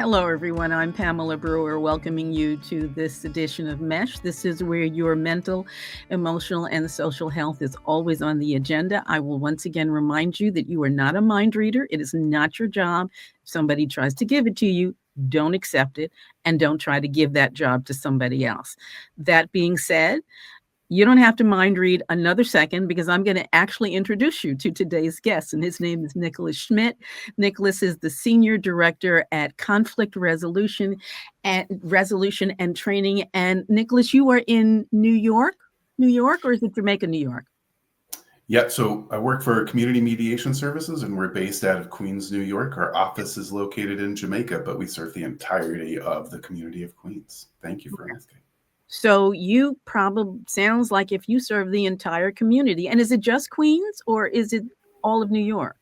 Hello, everyone. I'm Pamela Brewer, welcoming you to this edition of M.E.S.H. This is where your mental, emotional, and social health is always on the agenda. I will once again remind you that you are not a mind reader. It is not your job. If somebody tries to give it to you, don't accept it, and don't try to give that job to somebody else. That being said, you don't have to mind read another second because I'm going to actually introduce you to today's guest, and his name is Nicholas Schmitt. Nicholas is the Senior Director at Conflict Resolution and Training. And Nicholas, you are in New York, or is it Jamaica, New York? Yeah, so I work for Community Mediation Services, and we're based out of Queens, New York. Our office is located in Jamaica, but we serve the entirety of the community of Queens. Thank you for asking. So you probably sounds like if you serve the entire community. And is it just Queens or is it all of New York?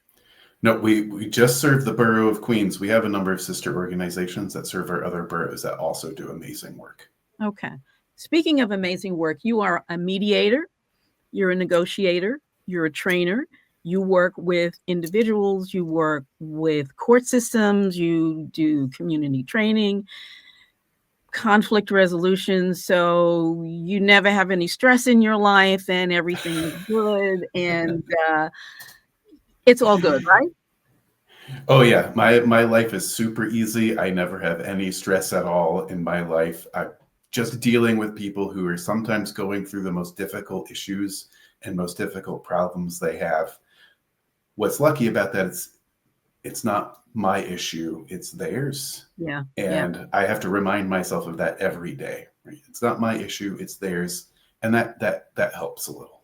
No, we just serve the borough of Queens. We have a number of sister organizations that serve our other boroughs that also do amazing work. Okay. Speaking of amazing work, you are a mediator, you're a negotiator, you're a trainer, you work with individuals, you work with court systems, you do community training, conflict resolution, so you never have any stress in your life and everything is good and it's all good, right? Oh yeah, my life is super easy. I never have any stress at all in my life. I'm just dealing with people who are sometimes going through the most difficult issues and most difficult problems they have. What's lucky about that is it's not my issue, it's theirs. Yeah. And I have to remind myself of that every day. Right? It's not my issue, it's theirs. And that helps a little.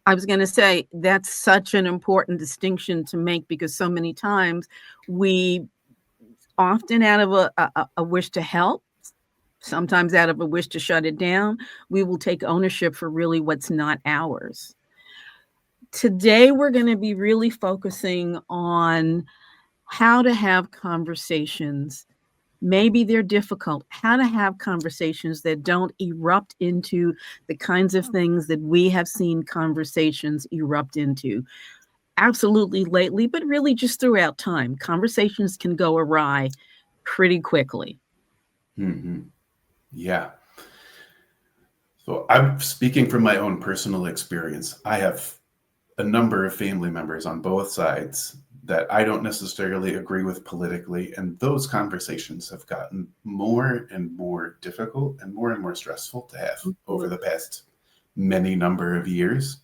I was going to say that's such an important distinction to make because so many times we often out of a wish to help, sometimes out of a wish to shut it down, we will take ownership for really what's not ours. Today, we're going to be really focusing on how to have conversations. Maybe they're difficult. How to have conversations that don't erupt into the kinds of things that we have seen conversations erupt into. Absolutely lately, but really just throughout time. Conversations can go awry pretty quickly. Mm-hmm. Yeah. So I'm speaking from my own personal experience. I have a number of family members on both sides that I don't necessarily agree with politically. And those conversations have gotten more and more difficult and more stressful to have over the past many number of years.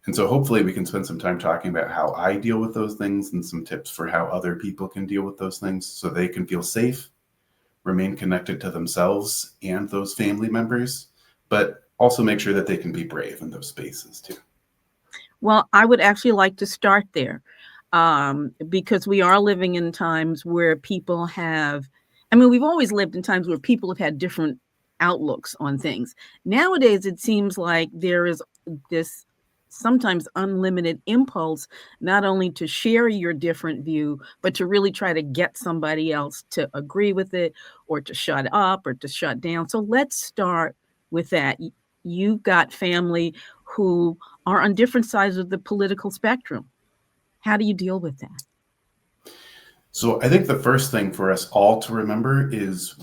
And so hopefully we can spend some time talking about how I deal with those things and some tips for how other people can deal with those things so they can feel safe, remain connected to themselves and those family members, but also make sure that they can be brave in those spaces too. Well, I would actually like to start there because we are living in times where people have, we've always lived in times where people have had different outlooks on things. Nowadays, it seems like there is this sometimes unlimited impulse, not only to share your different view, but to really try to get somebody else to agree with it or to shut up or to shut down. So let's start with that. You've got family who are on different sides of the political spectrum. How do you deal with that? So I think the first thing for us all to remember is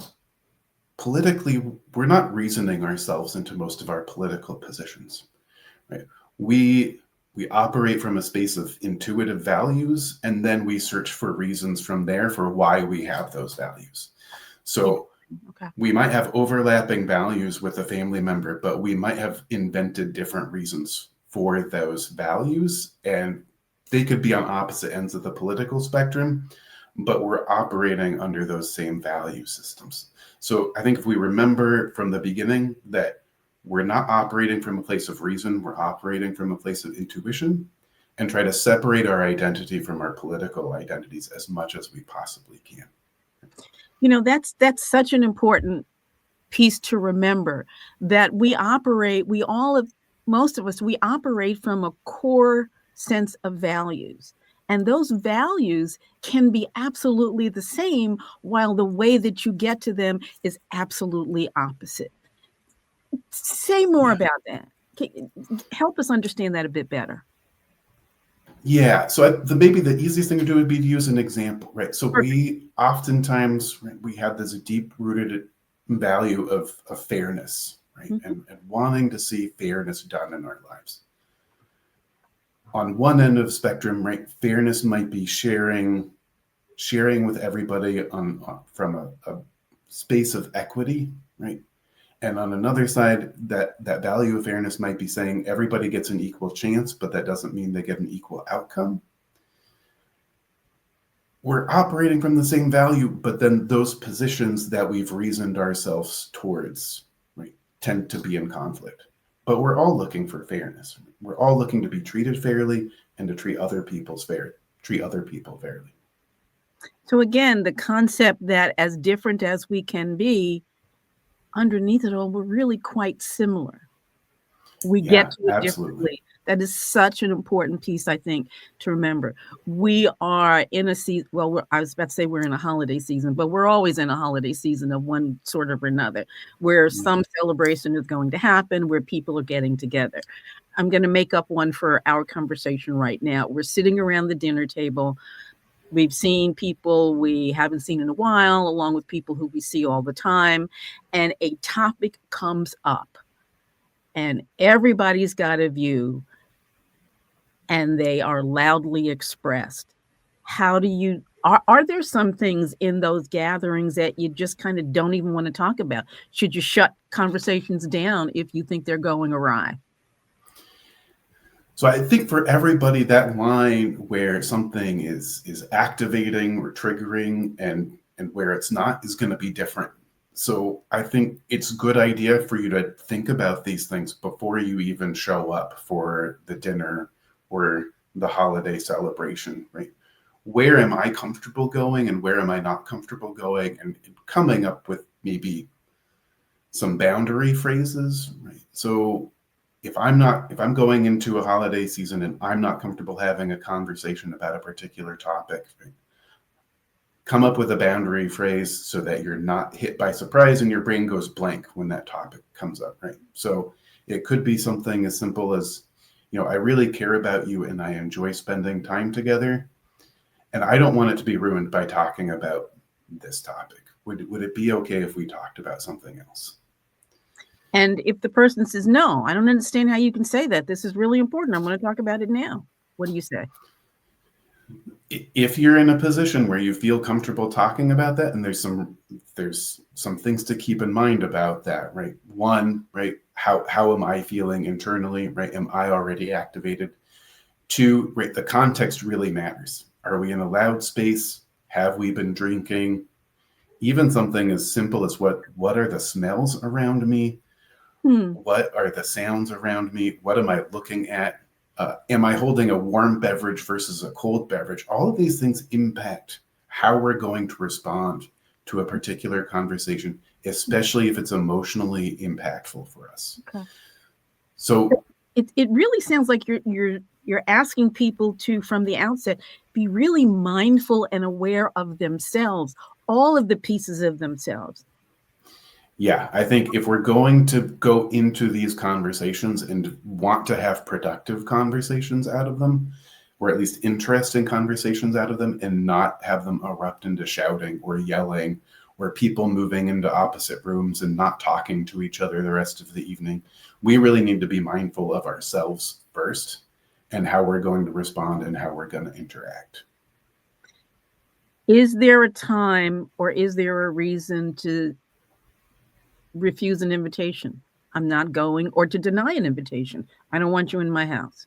politically, we're not reasoning ourselves into most of our political positions, right? We operate from a space of intuitive values, and then we search for reasons from there for why we have those values. So we might have overlapping values with a family member, but we might have invented different reasons for those values, and they could be on opposite ends of the political spectrum, but we're operating under those same value systems. So I think if we remember from the beginning that we're not operating from a place of reason, we're operating from a place of intuition, and try to separate our identity from our political identities as much as we possibly can. That's such an important piece to remember, that most of us, we operate from a core sense of values. And those values can be absolutely the same, while the way that you get to them is absolutely opposite. Say more about that. Help us understand that a bit better. Yeah, so maybe the easiest thing to do would be to use an example, right? So Perfect. we oftentimes, right, we have this deep-rooted value of fairness, right? Mhm. And wanting to see fairness done in our lives. On one end of the spectrum, right, fairness might be sharing with everybody from a space of equity, right? And on another side, that value of fairness might be saying everybody gets an equal chance, but that doesn't mean they get an equal outcome. We're operating from the same value, but then those positions that we've reasoned ourselves towards, right, tend to be in conflict. But we're all looking for fairness. We're all looking to be treated fairly and to treat other people fairly. So again, the concept that as different as we can be, underneath it all, we're really quite similar. We get Yeah, to it absolutely. differently. That is such an important piece, I think, to remember. We are in a season, well, I was about to say we're in a holiday season, but we're always in a holiday season of one sort or another, where some celebration is going to happen, where people are getting together. I'm going to make up one for our conversation right now. We're sitting around the dinner table. We've seen people we haven't seen in a while, along with people who we see all the time, and a topic comes up and everybody's got a view and they are loudly expressed. How do you are there some things in those gatherings that you just kind of don't even want to talk about? Should you shut conversations down if you think they're going awry? So I think for everybody, that line where something is activating or triggering and where it's not is going to be different. So I think it's a good idea for you to think about these things before you even show up for the dinner or the holiday celebration, right? Where am I comfortable going and where am I not comfortable going? And coming up with maybe some boundary phrases, right? So if I'm going into a holiday season and I'm not comfortable having a conversation about a particular topic, right, come up with a boundary phrase so that you're not hit by surprise and your brain goes blank when that topic comes up, right? So it could be something as simple as, I really care about you and I enjoy spending time together, and I don't want it to be ruined by talking about this topic. Would it be okay if we talked about something else? And if the person says, "No, I don't understand how you can say that. This is really important. I want to talk about it now." What do you say? If you're in a position where you feel comfortable talking about that, and there's some things to keep in mind about that, right? One, right, how am I feeling internally, right? Am I already activated? Two, right, the context really matters. Are we in a loud space? Have we been drinking? Even something as simple as what are the smells around me? Hmm. What are the sounds around me? What am I looking at? Am I holding a warm beverage versus a cold beverage? All of these things impact how we're going to respond to a particular conversation, especially if it's emotionally impactful for us. Okay. So, It really sounds like you're asking people to, from the outset, be really mindful and aware of themselves, all of the pieces of themselves. yeah, I think if we're going to go into these conversations and want to have productive conversations out of them, or at least interesting conversations out of them, and not have them erupt into shouting or yelling or people moving into opposite rooms and not talking to each other the rest of the evening, we really need to be mindful of ourselves first and how we're going to respond and how we're going to interact. Is there a time or is there a reason to refuse an invitation? I'm not going, or to deny an invitation. I don't want you in my house.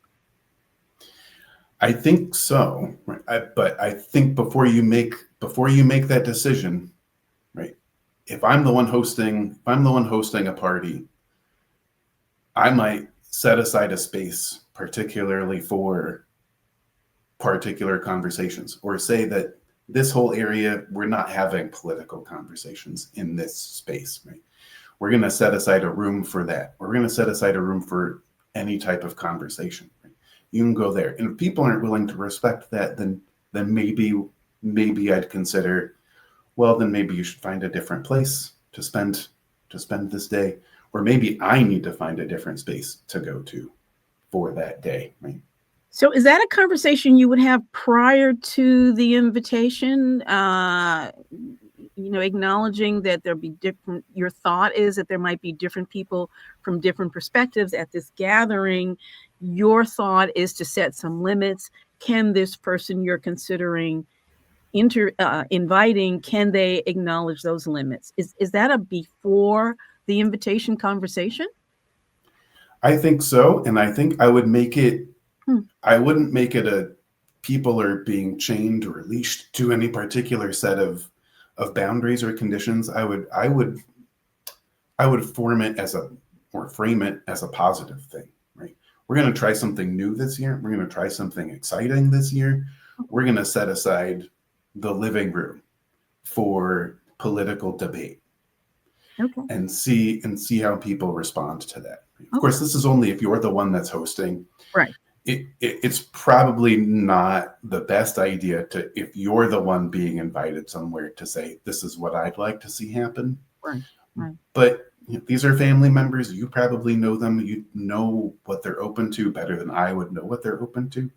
I think so, right? But I think before you make that decision, right? If I'm the one hosting a party, I might set aside a space particularly for particular conversations, or say that this whole area, we're not having political conversations in this space, right? We're going to set aside a room for that. We're going to set aside a room for any type of conversation. Right? You can go there. And if people aren't willing to respect that, then maybe I'd consider, well, then maybe you should find a different place to spend this day, or maybe I need to find a different space to go to for that day, right? So is that a conversation you would have prior to the invitation? Acknowledging that there'll be different, your thought is that there might be different people from different perspectives at this gathering. Your thought is to set some limits. Can this person you're considering inviting, can they acknowledge those limits? Is that a before the invitation conversation? I think so. And I think I would make it, Hmm. I wouldn't make it a people are being chained or leashed to any particular set of boundaries or conditions. I would form it as a, or frame it as a positive thing, right? We're going to try something new this year. We're going to try something exciting this year. We're going to set aside the living room for political debate Okay. and see how people respond to that. Of Okay. course, this is only if you're the one that's hosting. Right. It's probably not the best idea to, if you're the one being invited somewhere, to say, this is what I'd like to see happen. Right. Right. But these are family members. You probably know them. You know what they're open to better than I would know what they're open to.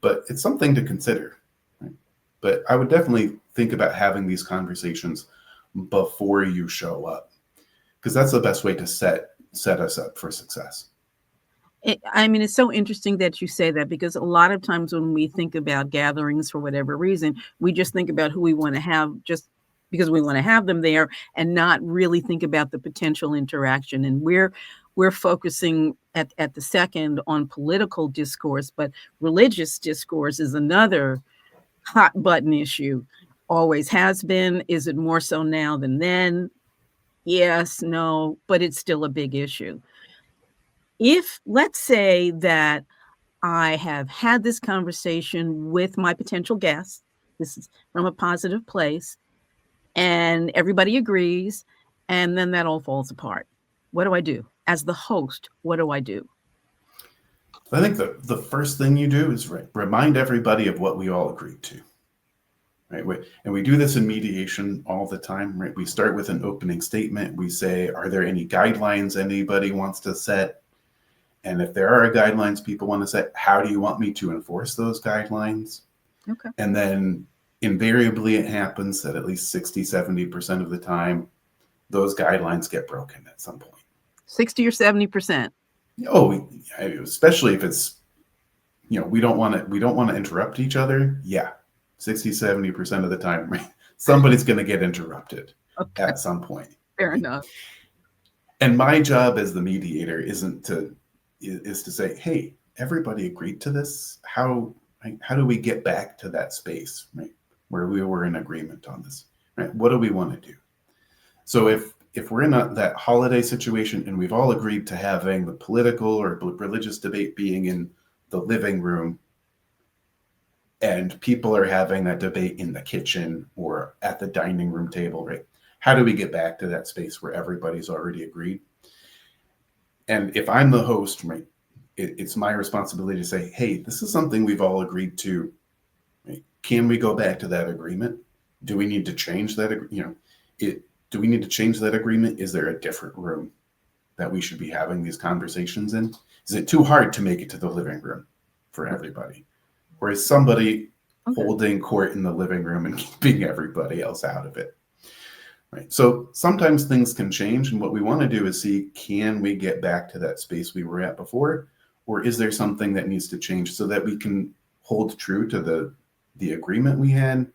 But it's something to consider. Right? But I would definitely think about having these conversations before you show up, because that's the best way to set us up for success. It's so interesting that you say that, because a lot of times when we think about gatherings for whatever reason, we just think about who we want to have just because we want to have them there, and not really think about the potential interaction. And we're focusing at the second on political discourse, but religious discourse is another hot button issue. Always has been. Is it more so now than then? Yes, no, but it's still a big issue. If, let's say that I have had this conversation with my potential guest, this is from a positive place, and everybody agrees, and then that all falls apart. What do I do? As the host, what do I do? I think the first thing you do is remind everybody of what we all agreed to. Right? And we do this in mediation all the time, right? We start with an opening statement. We say, are there any guidelines anybody wants to set? And if there are guidelines people want to set, how do you want me to enforce those guidelines? Okay. And then invariably it happens that at least 60-70% of the time, those guidelines get broken at some point. 60 or 70%. Oh, especially if it's, we don't want to interrupt each other. Yeah. 60-70% of the time, right? Somebody's going to get interrupted at some point. Fair enough. And my job as the mediator is to say, hey, everybody agreed to this. How do we get back to that space, right, where we were in agreement on this, right? What do we want to do? So if we're in that holiday situation and we've all agreed to having the political or religious debate being in the living room, and people are having that debate in the kitchen or at the dining room table, right? How do we get back to that space where everybody's already agreed? And if I'm the host, right, it's my responsibility to say, hey, this is something we've all agreed to. Right? Can we go back to that agreement? Do we need to change that? Do we need to change that agreement? Is there a different room that we should be having these conversations in? Is it too hard to make it to the living room for everybody? Or is somebody holding court in the living room and keeping everybody else out of it? Right. So sometimes things can change, and what we want to do is see, can we get back to that space we were at before, or is there something that needs to change so that we can hold true to the agreement we had,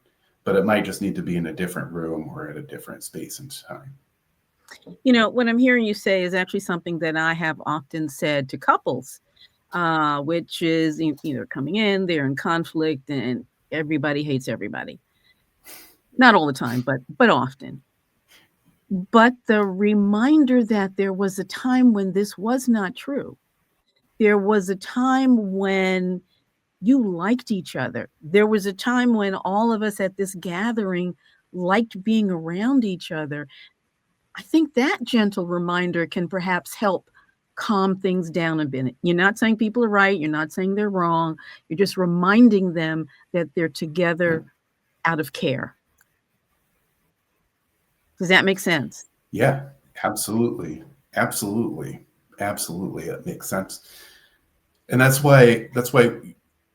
but it might just need to be in a different room or at a different space and time. What I'm hearing you say is actually something that I have often said to couples, which is either coming in, they're in conflict, and everybody hates everybody. Not all the time, but often. But the reminder that there was a time when this was not true. There was a time when you liked each other. There was a time when all of us at this gathering liked being around each other. I think that gentle reminder can perhaps help calm things down a bit. You're not saying people are right. You're not saying they're wrong. You're just reminding them that they're together out of care. Does that make sense? Yeah, absolutely. Absolutely. Absolutely. It makes sense. And that's why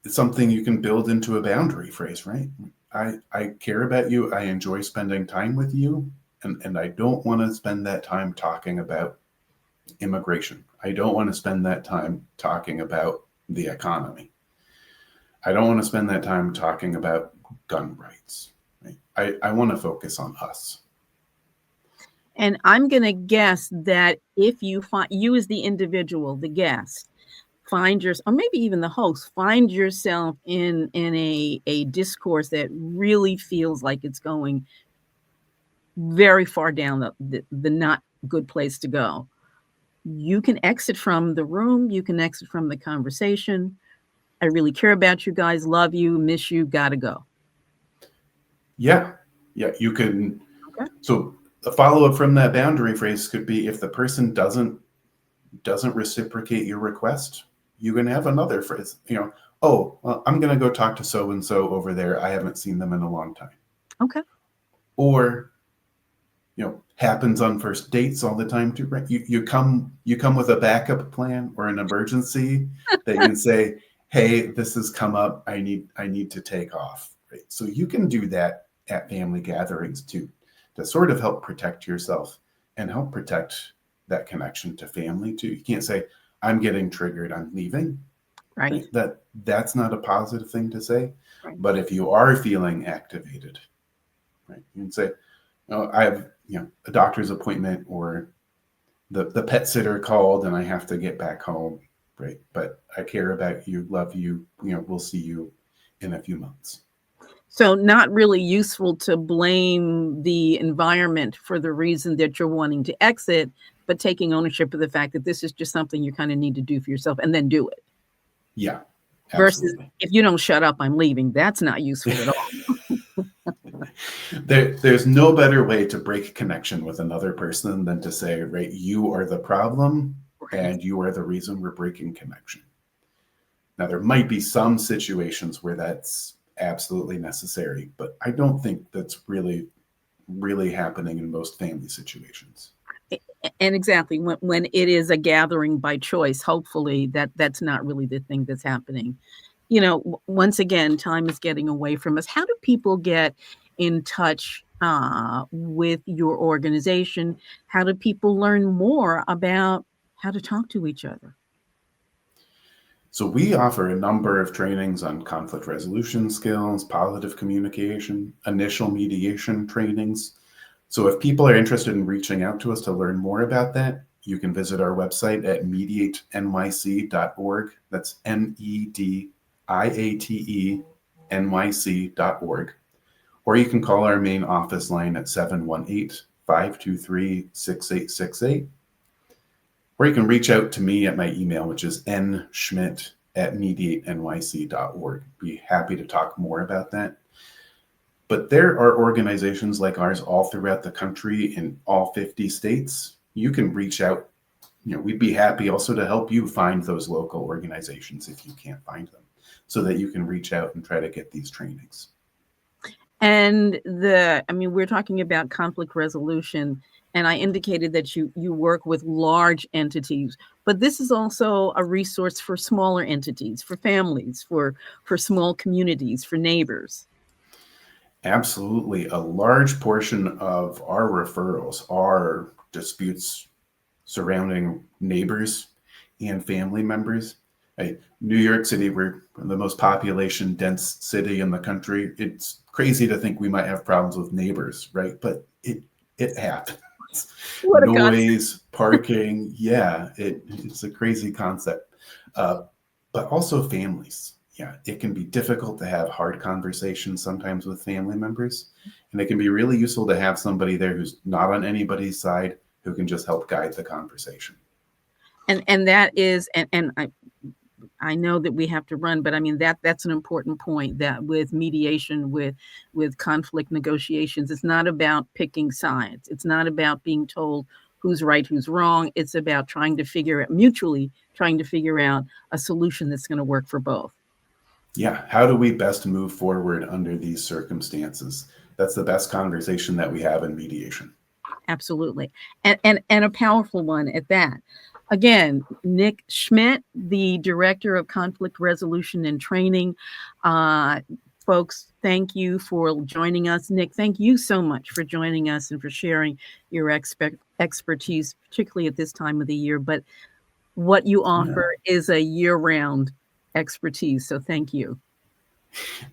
it's something you can build into a boundary phrase, right? I care about you. I enjoy spending time with you. And I don't want to spend that time talking about immigration. I don't want to spend that time talking about the economy. I don't want to spend that time talking about gun rights. Right? I want to focus on us. And I'm going to guess that if you find, you as the individual, the guest, find your, or maybe even the host, find yourself in a discourse that really feels like it's going very far down the not good place to go, you can exit from the room, you can exit from the conversation. I really care about you guys, love you, miss you, gotta go. Yeah. You can. Okay. So a follow-up from that boundary phrase could be, if the person doesn't reciprocate your request, you can have another phrase, oh, well, I'm going to go talk to so and so over there. I haven't seen them in a long time. Okay. Or, happens on first dates all the time too, right? You come with a backup plan or an emergency that you can say, hey, this has come up. I need to take off. Right? So you can do that at family gatherings too, to sort of help protect yourself and help protect that connection to family too. You can't say, I'm getting triggered, I'm leaving. Right. That's not a positive thing to say. Right. But if you are feeling activated, right, you can say, I have a doctor's appointment, or the pet sitter called and I have to get back home, right? But I care about you, love you, we'll see you in a few months. So not really useful to blame the environment for the reason that you're wanting to exit, but taking ownership of the fact that this is just something you kind of need to do for yourself and then do it. Yeah, versus absolutely. if you don't shut up, I'm leaving. That's not useful at all. There's no better way to break connection with another person than to say, right, you are the problem and you are the reason we're breaking connection. Now, there might be some situations where that's absolutely necessary, but I don't think that's really happening in most family situations. And exactly, when it is a gathering by choice, hopefully that's not really the thing that's happening. Once again, time is getting away from us. How do people get in touch with your organization? How do people learn more about how to talk to each other? So we offer a number of trainings on conflict resolution skills, positive communication, initial mediation trainings. So if people are interested in reaching out to us to learn more about that, you can visit our website at mediatenyc.org. That's mediatenyc.org. Or you can call our main office line at 718-523-6868. Or you can reach out to me at my email, which is nschmitt@mediatenyc.org. Be happy to talk more about that. But there are organizations like ours all throughout the country in all 50 states. You can reach out. We'd be happy also to help you find those local organizations if you can't find them, so that you can reach out and try to get these trainings. And we're talking about conflict resolution, and I indicated that you work with large entities, but this is also a resource for smaller entities, for families, for small communities, for neighbors. Absolutely. A large portion of our referrals are disputes surrounding neighbors and family members. New York City, we're the most population dense city in the country. It's crazy to think we might have problems with neighbors, right? But it happens. What a Noise, parking, yeah, it's a crazy concept. But also families. Yeah, it can be difficult to have hard conversations sometimes with family members. And it can be really useful to have somebody there who's not on anybody's side, who can just help guide the conversation. And that is, and I know that we have to run, but that's an important point, that with mediation, with conflict negotiations, it's not about picking sides. It's not about being told who's right, who's wrong. It's about mutually trying to figure out a solution that's going to work for both. Yeah. How do we best move forward under these circumstances? That's the best conversation that we have in mediation. Absolutely. And a powerful one at that. again, Nick Schmitt, the Director of Conflict Resolution and Training. Folks, thank you for joining us. Nick, thank you so much for joining us and for sharing your expertise, particularly at this time of the year. But what you offer is a year-round expertise. So thank you.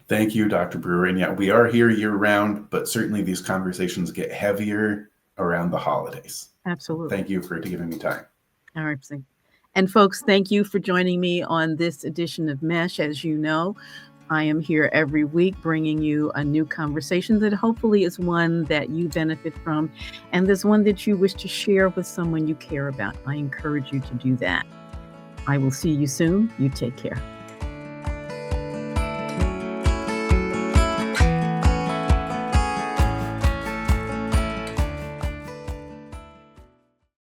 Thank you, Dr. Brewer. And yeah, we are here year-round, but certainly these conversations get heavier around the holidays. Absolutely. Thank you for giving me time. All right. And folks, thank you for joining me on this edition of M.E.S.H. As you know, I am here every week bringing you a new conversation that hopefully is one that you benefit from, and there's one that you wish to share with someone you care about. I encourage you to do that. I will see you soon. You take care.